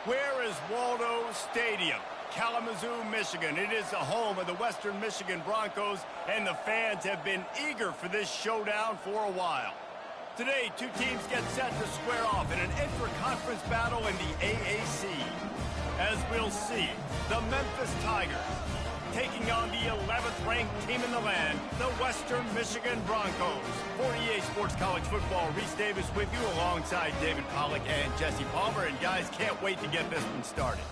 Where is Waldo Stadium? Kalamazoo, Michigan. It is the home of the Western Michigan Broncos, and the fans have been eager for this showdown for a while. Today, two teams get set to square off in an intra-conference battle in the AAC. As we'll see, the Memphis Tigers taking on the 11th ranked team in the land, the Western Michigan Broncos. For EA Sports College Football, Reese Davis with you alongside David Pollack and Jesse Palmer. And guys, can't wait to get this one started.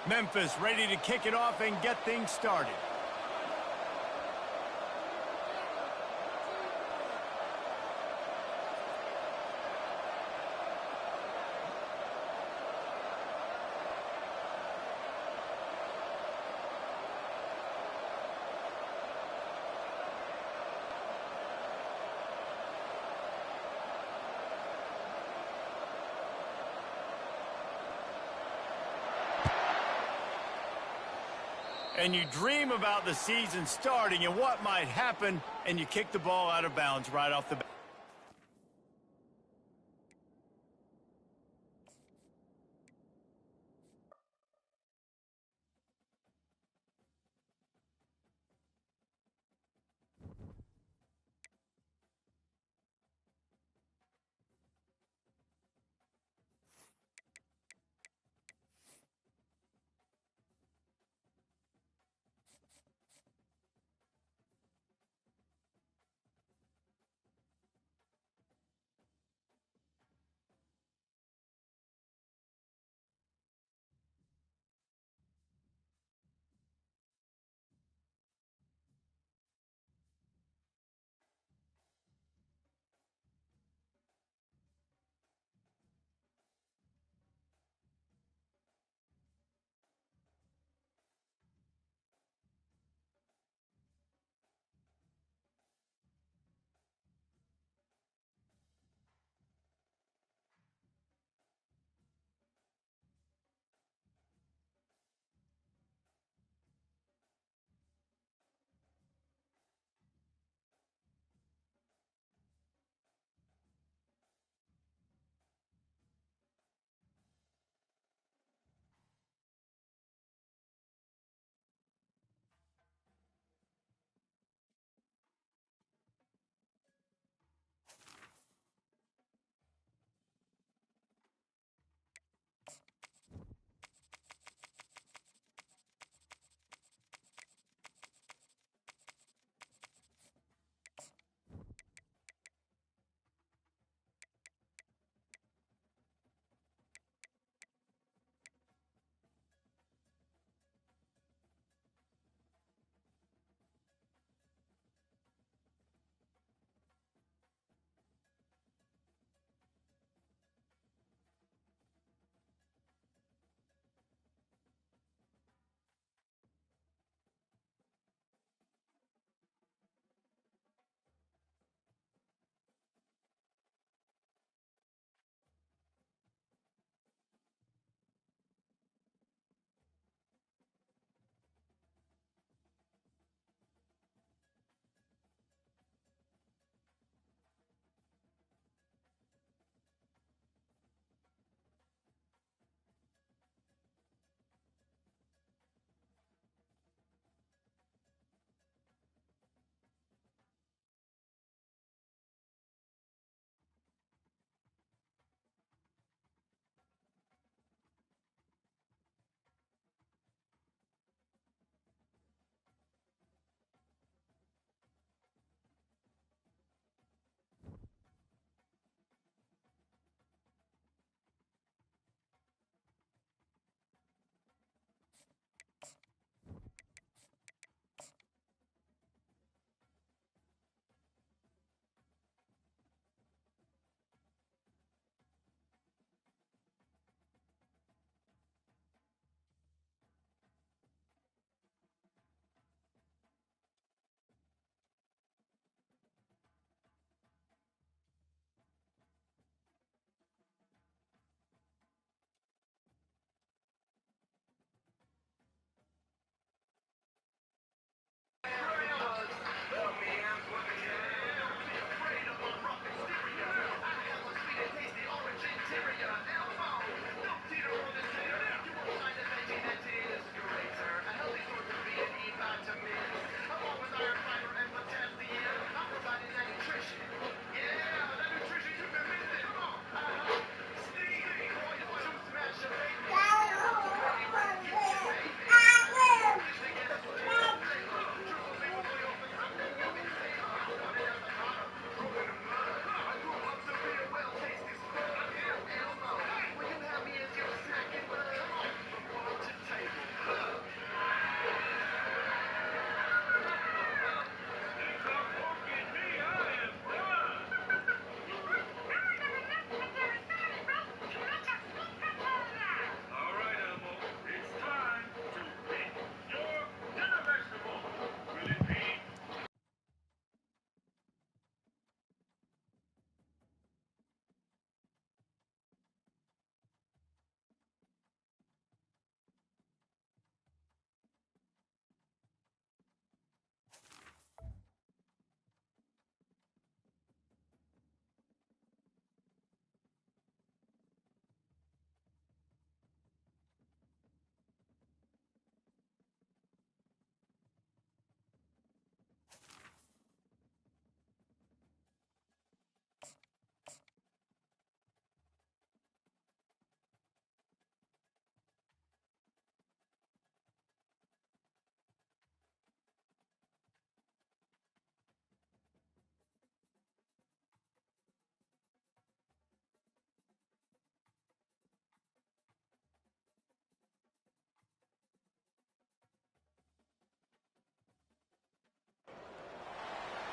Memphis ready to kick it off and get things started. And you dream about the season starting and what might happen, and you kick the ball out of bounds right off the bat.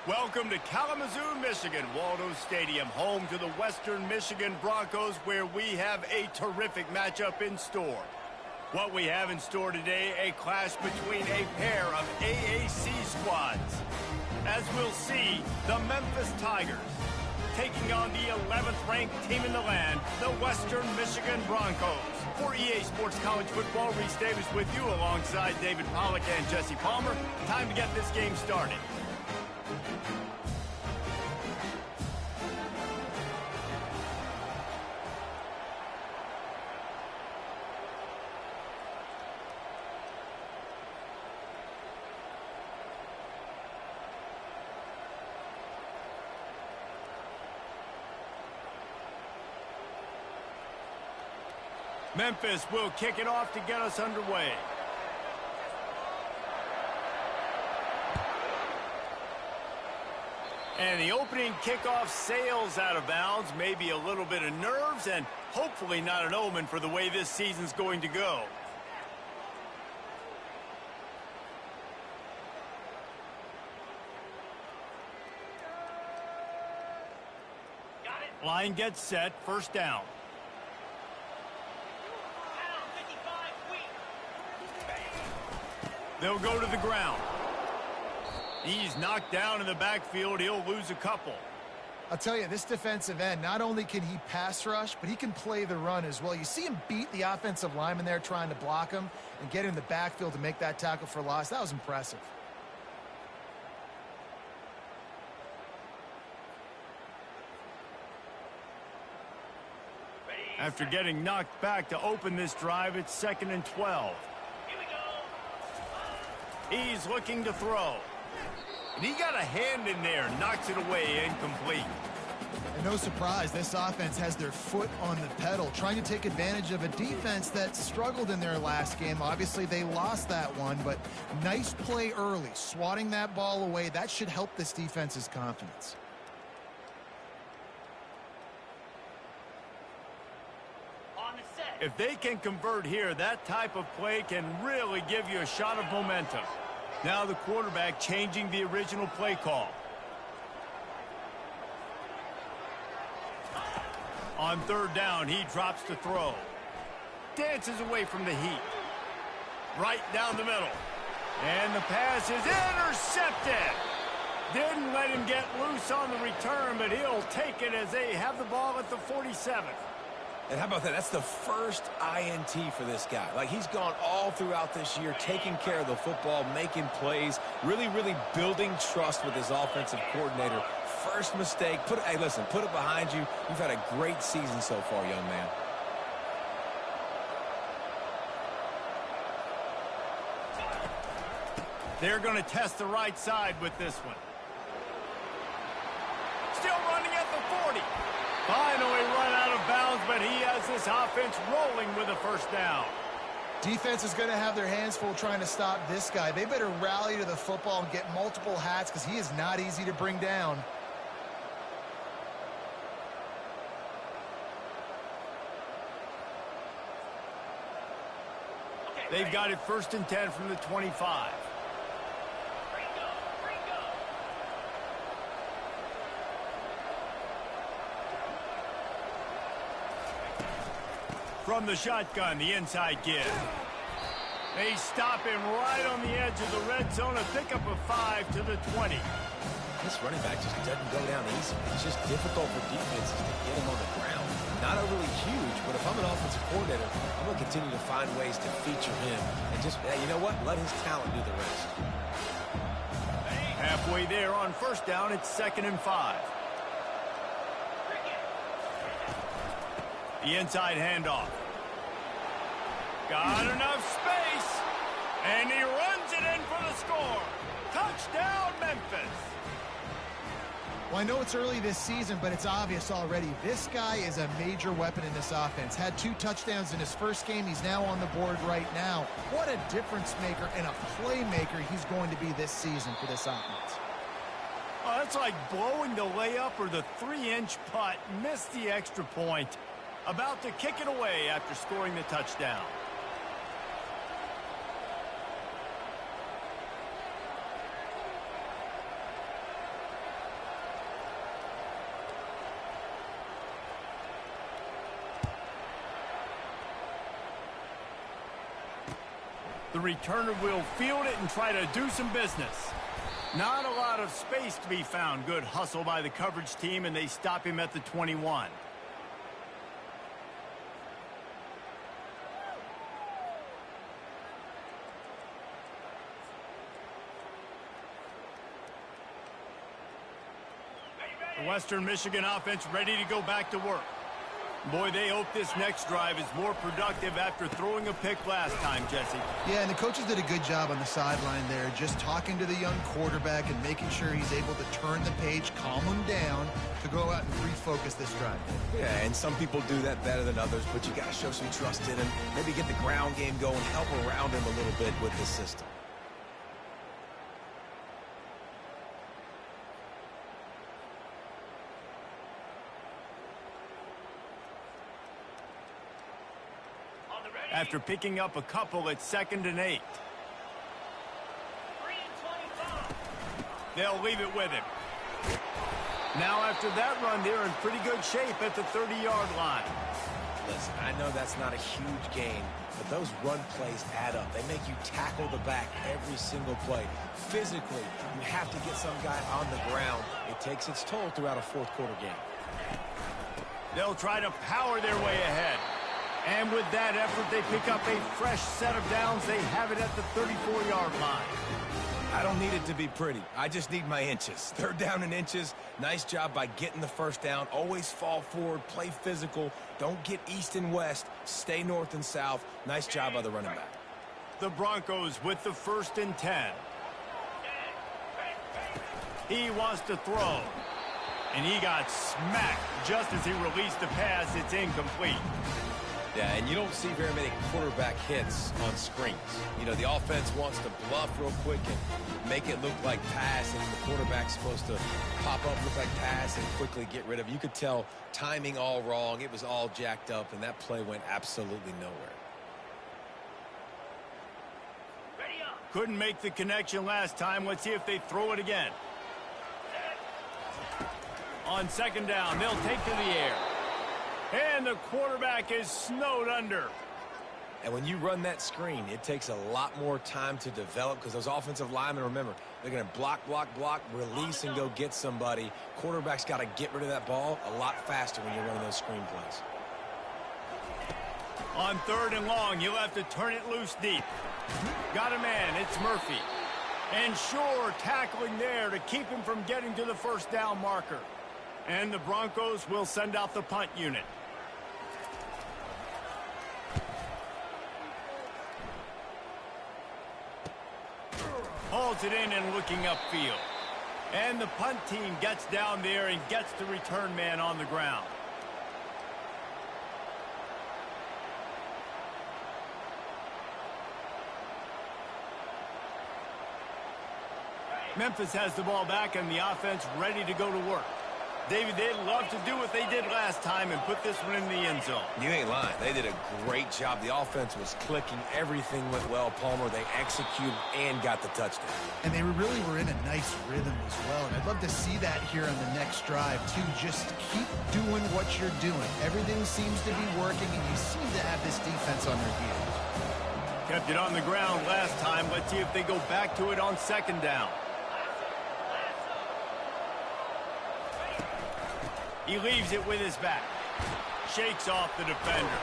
Welcome to Kalamazoo, Michigan, Waldo Stadium, home to the Western Michigan Broncos, where we have a terrific matchup in store. What we have in store today, a clash between a pair of AAC squads. As we'll see, the Memphis Tigers taking on the 11th ranked team in the land, the Western Michigan Broncos. For EA Sports College Football, Reese Davis with you alongside David Pollack and Jesse Palmer. Time to get this game started. Memphis will kick it off to get us underway. And the opening kickoff sails out of bounds. Maybe a little bit of nerves and hopefully not an omen for the way this season's going to go. Line gets set, first down. They'll go to the ground. He's knocked down in the backfield. He'll lose a couple. I'll tell you, this defensive end, not only can he pass rush, but he can play the run as well. You see him beat the offensive lineman there trying to block him and get in the backfield to make that tackle for loss. That was impressive. After getting knocked back to open this drive, it's 2nd and 12. He's looking to throw. And he got a hand in there, knocks it away, incomplete. And no surprise, this offense has their foot on the pedal, trying to take advantage of a defense that struggled in their last game. Obviously, they lost that one, but nice play early, swatting that ball away. That should help this defense's confidence. If they can convert here, that type of play can really give you a shot of momentum. Now the quarterback changing the original play call. On 3rd down, he drops to throw. Dances away from the heat. Right down the middle. And the pass is intercepted. Didn't let him get loose on the return, but he'll take it as they have the ball at the 47th. And how about that? That's the first INT for this guy. Like, he's gone all throughout this year, taking care of the football, making plays, really building trust with his offensive coordinator. First mistake. Hey, listen, put it behind you. You've had a great season so far, young man. They're going to test the right side with this one. Still running at the 40. Finally run out of bounds, but he has this offense rolling with a first down. Defense is going to have their hands full trying to stop this guy. They better rally to the football and get multiple hats because he is not easy to bring down. They've got it 1st and 10 from the 25. From the shotgun, the inside give. They stop him right on the edge of the red zone, a pickup of 5 to the 20. This running back just doesn't go down easy. It's just difficult for defenses to get him on the ground. Not overly huge, but if I'm an offensive coordinator, I'm going to continue to find ways to feature him. And just, you know what? Let his talent do the rest. Halfway there on 1st down, it's 2nd and 5. The inside handoff. Got enough space. And he runs it in for the score. Touchdown, Memphis. Well, I know it's early this season, but it's obvious already. This guy is a major weapon in this offense. Had 2 touchdowns in his first game. He's now on the board right now. What a difference maker and a playmaker he's going to be this season for this offense. Oh, that's like blowing the layup or the 3-inch putt. Missed the extra point. About to kick it away after scoring the touchdown. The returner will field it and try to do some business. Not a lot of space to be found. Good hustle by the coverage team, and they stop him at the 21. The Western Michigan offense ready to go back to work. Boy, they hope this next drive is more productive after throwing a pick last time, Jesse. Yeah, and the coaches did a good job on the sideline there, just talking to the young quarterback and making sure he's able to turn the page, calm him down, to go out and refocus this drive. Yeah, and some people do that better than others, but you got to show some trust in him, maybe get the ground game going, help around him a little bit with this system. After picking up a couple, it's 2nd and 8. They'll leave it with him. Now after that run, they're in pretty good shape at the 30-yard line. Listen, I know that's not a huge gain, but those run plays add up. They make you tackle the back every single play. Physically, you have to get some guy on the ground. It takes its toll throughout a fourth-quarter game. They'll try to power their way ahead. And with that effort, they pick up a fresh set of downs. They have it at the 34-yard line. I don't need it to be pretty. I just need my inches. 3rd down and inches. Nice job by getting the first down. Always fall forward, play physical. Don't get east and west. Stay north and south. Nice job by the running back. The Broncos with the 1st and 10. He wants to throw. And he got smacked just as he released the pass. It's incomplete. Yeah, and you don't see very many quarterback hits on screens. You know, the offense wants to bluff real quick and make it look like pass, and the quarterback's supposed to pop up, look like pass, and quickly get rid of it. You could tell timing all wrong. It was all jacked up, and that play went absolutely nowhere. Couldn't make the connection last time. Let's see if they throw it again. On 2nd down, they'll take to the air. And the quarterback is snowed under. And when you run that screen, it takes a lot more time to develop because those offensive linemen, remember, they're going to block, release, and go get somebody. Quarterback's got to get rid of that ball a lot faster when you're running those screen plays. On 3rd and long, you'll have to turn it loose deep. Got a man, it's Murphy. And sure, tackling there to keep him from getting to the 1st down marker. And the Broncos will send out the punt unit. Hauls it in and looking upfield. And the punt team gets down there and gets the return man on the ground. Memphis has the ball back and the offense ready to go to work. David, they'd love to do what they did last time and put this one in the end zone. You ain't lying. They did a great job. The offense was clicking. Everything went well, Palmer. They executed and got the touchdown. And they really were in a nice rhythm as well. And I'd love to see that here on the next drive, too. Just keep doing what you're doing. Everything seems to be working, and you seem to have this defense on their heels. Kept it on the ground last time. Let's see if they go back to it on 2nd down. He leaves it with his back. Shakes off the defender.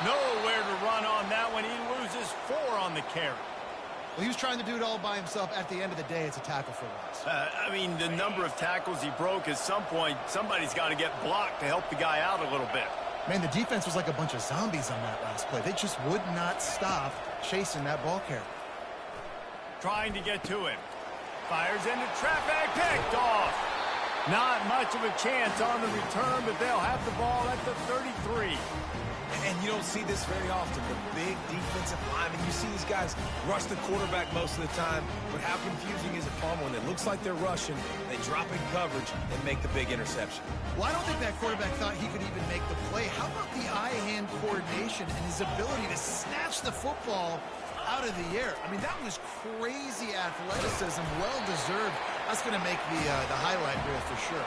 Nowhere to run on that one. He loses 4 on the carry. Well, he was trying to do it all by himself. At the end of the day, it's a tackle for loss. I mean, the number of tackles he broke, at some point, somebody's got to get blocked to help the guy out a little bit. Man, the defense was like a bunch of zombies on that last play. They just would not stop chasing that ball carrier. Trying to get to him. Fires into traffic. Picked off. Not much of a chance on the return, but they'll have the ball at the 33. And you don't see this very often. The big defensive linemen, you see these guys rush the quarterback most of the time, but how confusing is it, Palmer, when it looks like they're rushing, they drop in coverage and make the big interception? Well, I don't think that quarterback thought he could even make the play. How about the eye-hand coordination and his ability to snatch the football out of the air. I mean, that was crazy athleticism, well-deserved. That's going to make the highlight reel for sure.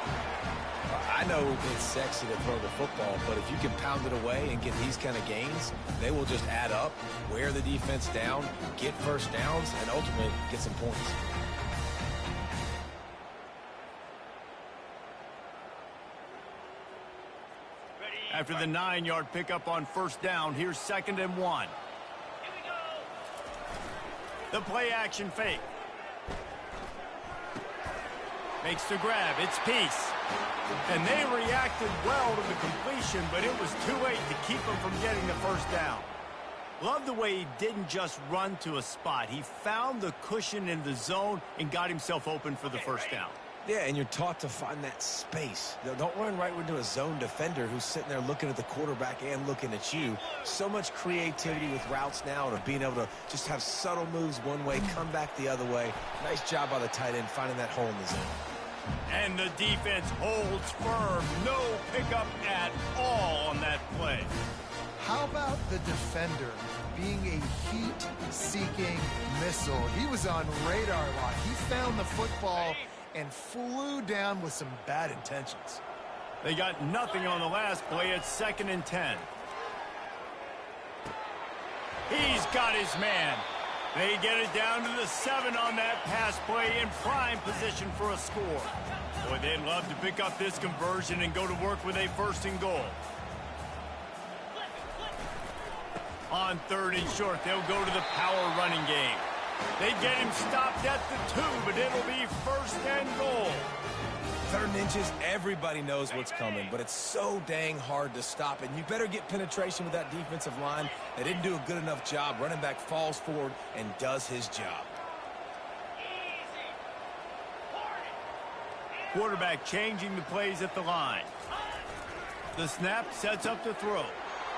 I know it's sexy to throw the football, but if you can pound it away and get these kind of gains, they will just add up, wear the defense down, get first downs, and ultimately get some points. After the 9-yard pickup on first down, here's 2nd and 1. The play action fake. Makes the grab. It's Peace. And they reacted well to the completion, but it was too late to keep them from getting the first down. Love the way he didn't just run to a spot. He found the cushion in the zone and got himself open for the first down. Yeah, and you're taught to find that space. Don't run right into a zone defender who's sitting there looking at the quarterback and looking at you. So much creativity with routes now and being able to just have subtle moves one way, come back the other way. Nice job by the tight end finding that hole in the zone. And the defense holds firm. No pickup at all on that play. How about the defender being a heat-seeking missile? He was on radar lock. He found the football and flew down with some bad intentions. They got nothing on the last play. It's 2nd and 10. He's got his man. They get it down to the 7 on that pass play in prime position for a score. Boy, they'd love to pick up this conversion and go to work with a 1st and goal. On 3rd and short, they'll go to the power running game. They get him stopped at the 2, but it'll be 1st and goal. 3rd and inches, everybody knows what's coming, but it's so dang hard to stop it. And you better get penetration with that defensive line. They didn't do a good enough job. Running back falls forward and does his job. Quarterback changing the plays at the line. The snap sets up the throw.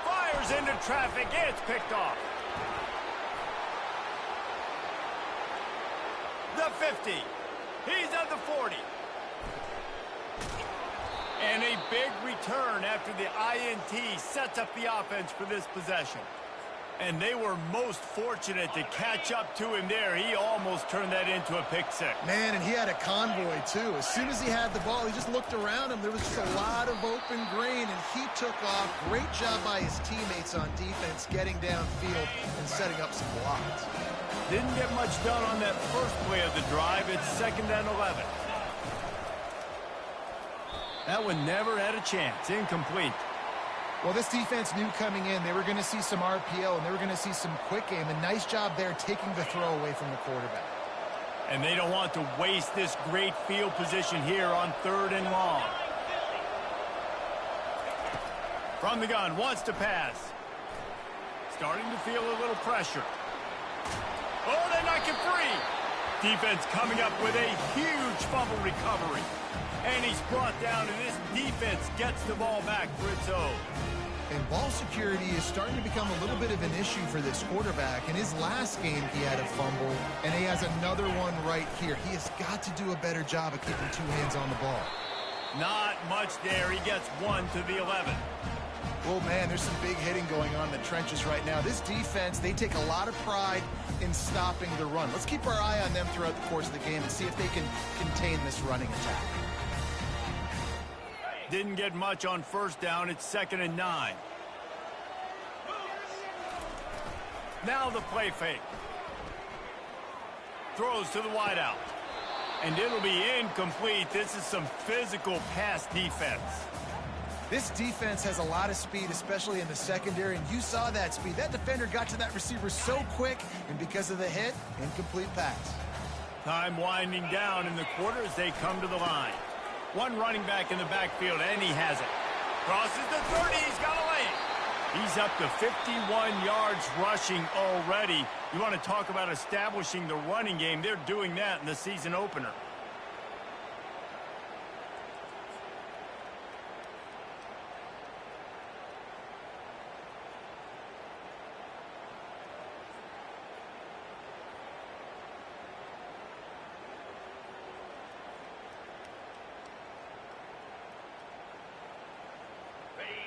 Fires into traffic. It's picked off. The 50. He's at the 40. And a big return after the INT sets up the offense for this possession. And they were most fortunate to catch up to him there. He almost turned that into a pick six. Man, and he had a convoy, too. As soon as he had the ball, he just looked around him. There was just a lot of open green, and he took off. Great job by his teammates on defense, getting downfield and setting up some blocks. Didn't get much done on that first play of the drive. It's 2nd and 11. That one never had a chance. Incomplete. Well, this defense knew coming in they were going to see some RPO and they were going to see some quick game. A nice job there taking the throw away from the quarterback. And they don't want to waste this great field position here on 3rd and long. From the gun, wants to pass. Starting to feel a little pressure. Oh, they knock it free. Defense coming up with a huge fumble recovery. And he's brought down, and this defense gets the ball back for its own. And ball security is starting to become a little bit of an issue for this quarterback. In his last game, he had a fumble, and he has another one right here. He has got to do a better job of keeping 2 hands on the ball. Not much there. He gets 1 to the 11. Oh, man, there's some big hitting going on in the trenches right now. This defense, they take a lot of pride in stopping the run. Let's keep our eye on them throughout the course of the game and see if they can contain this running attack. Didn't get much on first down. It's 2nd and 9. Now the play fake. Throws to the wideout. And it'll be incomplete. This is some physical pass defense. This defense has a lot of speed, especially in the secondary, and you saw that speed. That defender got to that receiver so quick, and because of the hit, incomplete pass. Time winding down in the quarter as they come to the line. One running back in the backfield, and he has it. Crosses the 30, he's got a lane. He's up to 51 yards rushing already. You want to talk about establishing the running game. They're doing that in the season opener.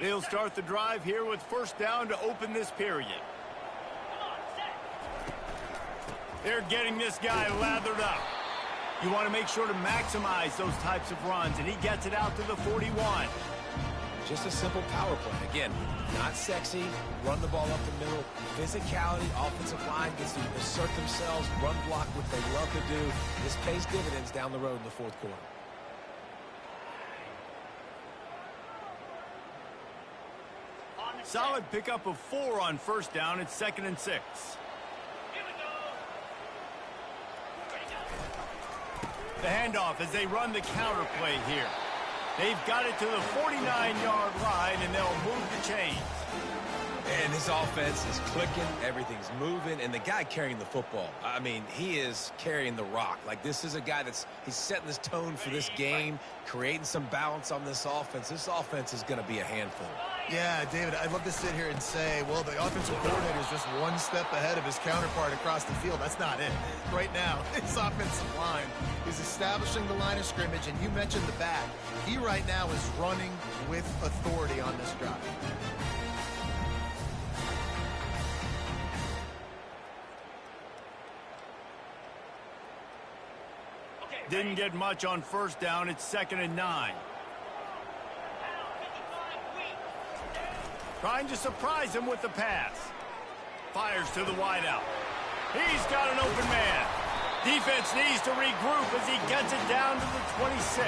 They'll start the drive here with first down to open this period. They're getting this guy lathered up. You want to make sure to maximize those types of runs, and he gets it out to the 41. Just a simple power play. Again, not sexy, run the ball up the middle. Physicality, offensive line gets to assert themselves, run block, what they love to do. This pays dividends down the road in the fourth quarter. Solid pickup of 4 on first down. It's 2nd and 6. The handoff as they run the counter play here. They've got it to the 49-yard line, and they'll move the chains. And this offense is clicking, everything's moving, and the guy carrying the football, I mean, he is carrying the rock. Like, this is a guy he's setting this tone for this game, creating some balance on this offense. This offense is going to be a handful. Yeah, David, I'd love to sit here and say, well, the offensive coordinator is just one step ahead of his counterpart across the field. That's not it. Right now, his offensive line is establishing the line of scrimmage, and you mentioned the back. He right now is running with authority on this drive. Didn't get much on first down. It's 2nd and 9. Trying to surprise him with the pass. Fires to the wideout. He's got an open man. Defense needs to regroup as he gets it down to the 26.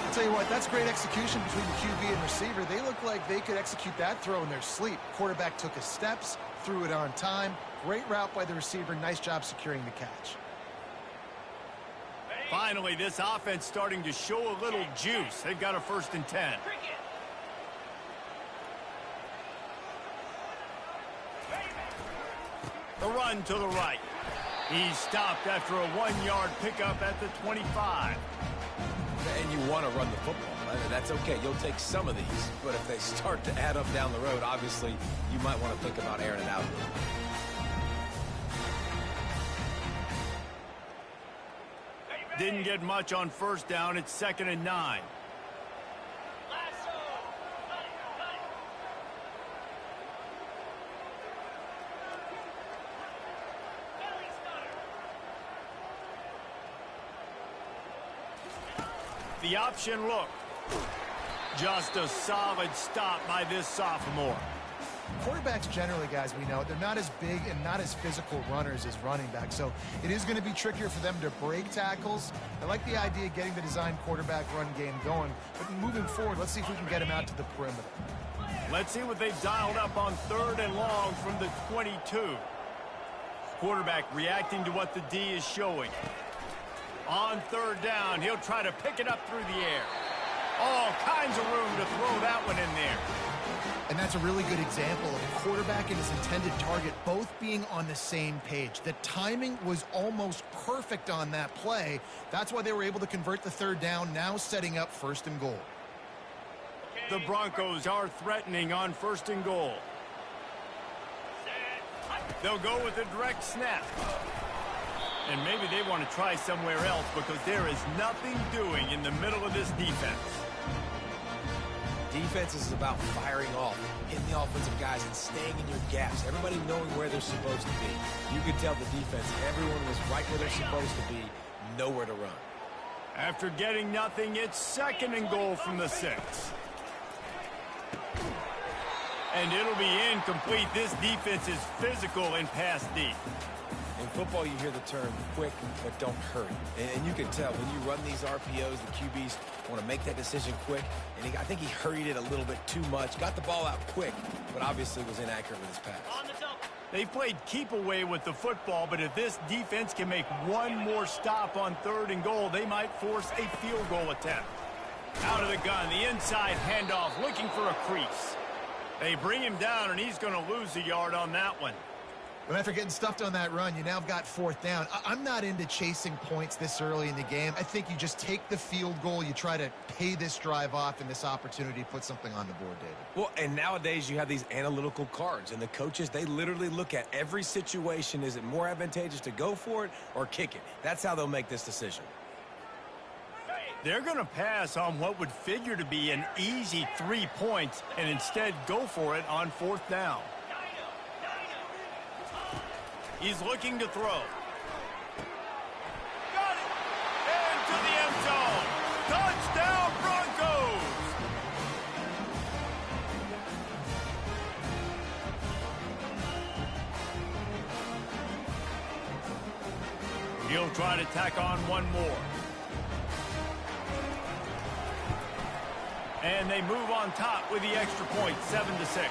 I'll tell you what, that's great execution between the QB and receiver. They look like they could execute that throw in their sleep. Quarterback took his steps, threw it on time. Great route by the receiver. Nice job securing the catch. Finally, this offense starting to show a little juice. They've got a 1st and 10. The run to the right. He's stopped after a 1-yard pickup at the 25. And you want to run the football. That's okay. You'll take some of these. But if they start to add up down the road, obviously, you might want to think about airing it out a little bit. Didn't get much on first down. It's 2nd and 9. The option look. Just a solid stop by this sophomore. Quarterbacks generally, guys, we know, they're not as big and not as physical runners as running backs, so it is going to be trickier for them to break tackles. I like the idea of getting the design quarterback run game going, but moving forward, let's see if we can get him out to the perimeter. Let's see what they've dialed up on 3rd and long from the 22. Quarterback reacting to what the D is showing. On 3rd down, he'll try to pick it up through the air. All kinds of room to throw that one in there. And that's a really good example of a quarterback and his intended target both being on the same page. The timing was almost perfect on that play. That's why they were able to convert the 3rd down, now setting up 1st and goal. The Broncos are threatening on 1st and goal. They'll go with a direct snap. And maybe they want to try somewhere else because there is nothing doing in the middle of this defense. Defense is about firing off, hitting the offensive guys and staying in your gaps. Everybody knowing where they're supposed to be. You could tell the defense, everyone was right where they're supposed to be, nowhere to run. After getting nothing, it's 2nd and goal from the 6. And it'll be incomplete. This defense is physical in pass deep. In football, you hear the term quick, but don't hurry. And you can tell when you run these RPOs, the QBs want to make that decision quick. And I think he hurried it a little bit too much. Got the ball out quick, but obviously was inaccurate with his pass. They've played keep away with the football, but if this defense can make one more stop on 3rd and goal, they might force a field goal attempt. Out of the gun, the inside handoff, looking for a crease. They bring him down, and he's going to lose a yard on that one. But after getting stuffed on that run, you now got 4th down. I'm not into chasing points this early in the game. I think you just take the field goal. You try to pay this drive off and this opportunity to put something on the board, David. Well, and nowadays you have these analytical cards, and the coaches, they literally look at every situation. Is it more advantageous to go for it or kick it? That's how they'll make this decision. They're going to pass on what would figure to be an easy 3 points and instead go for it on 4th down. He's looking to throw. Got it! Into the end zone. Touchdown, Broncos! He'll try to tack on one more. And they move on top with the extra point, 7-6.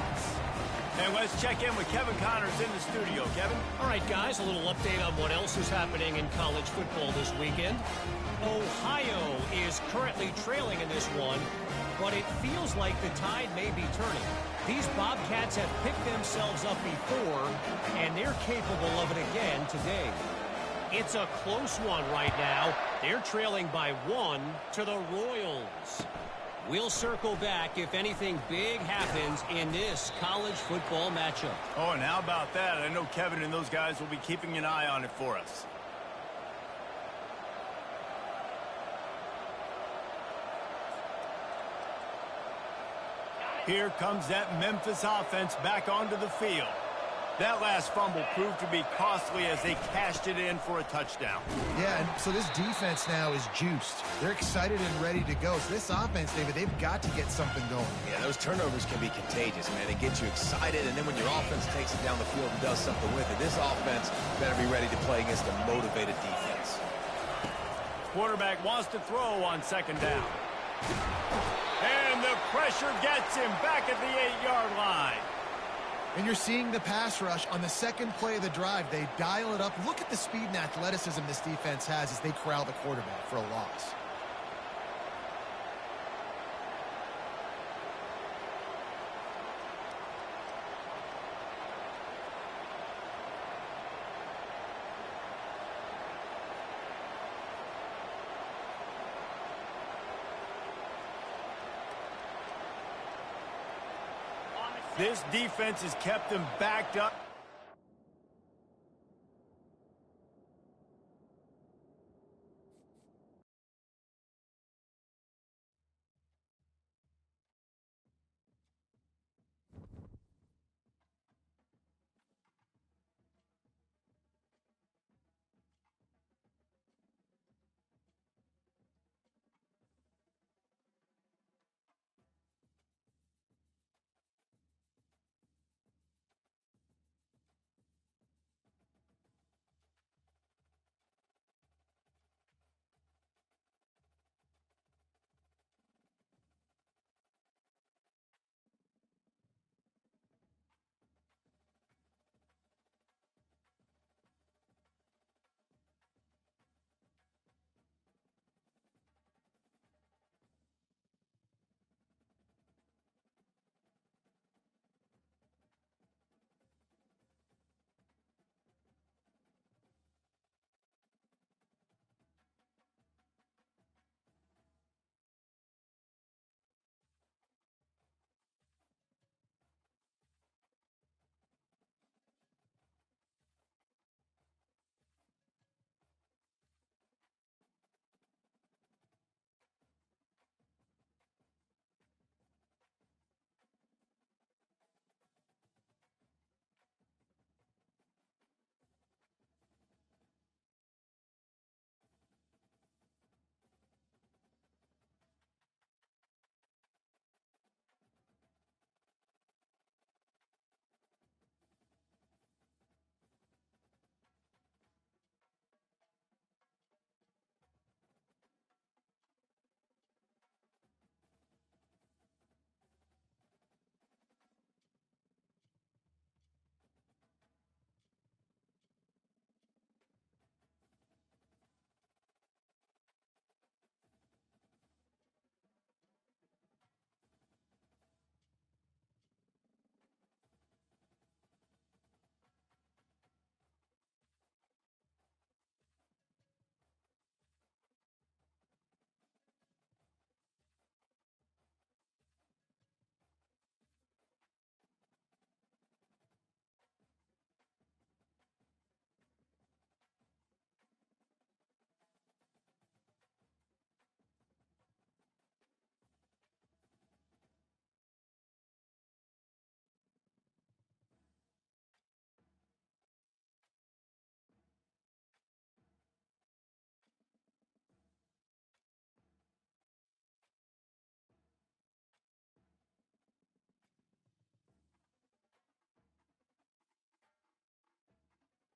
And let's check in with Kevin Connors in the studio. Kevin? All right, guys, a little update on what else is happening in college football this weekend. Ohio is currently trailing in this one, but it feels like the tide may be turning. These Bobcats have picked themselves up before, and they're capable of it again today. It's a close one right now. They're trailing by 1 to the Royals. We'll circle back if anything big happens in this college football matchup. Oh, and how about that? I know Kevin and those guys will be keeping an eye on it for us. Here comes that Memphis offense back onto the field. That last fumble proved to be costly as they cashed it in for a touchdown. Yeah, and so this defense now is juiced. They're excited and ready to go. So this offense, David, they've got to get something going. Yeah, those turnovers can be contagious, man. They get you excited, and then when your offense takes it down the field and does something with it, this offense better be ready to play against a motivated defense. Quarterback wants to throw on second down. And the pressure gets him back at the 8-yard line. And you're seeing the pass rush on the second play of the drive. They dial it up. Look at the speed and athleticism this defense has as they corral the quarterback for a loss. This defense has kept them backed up.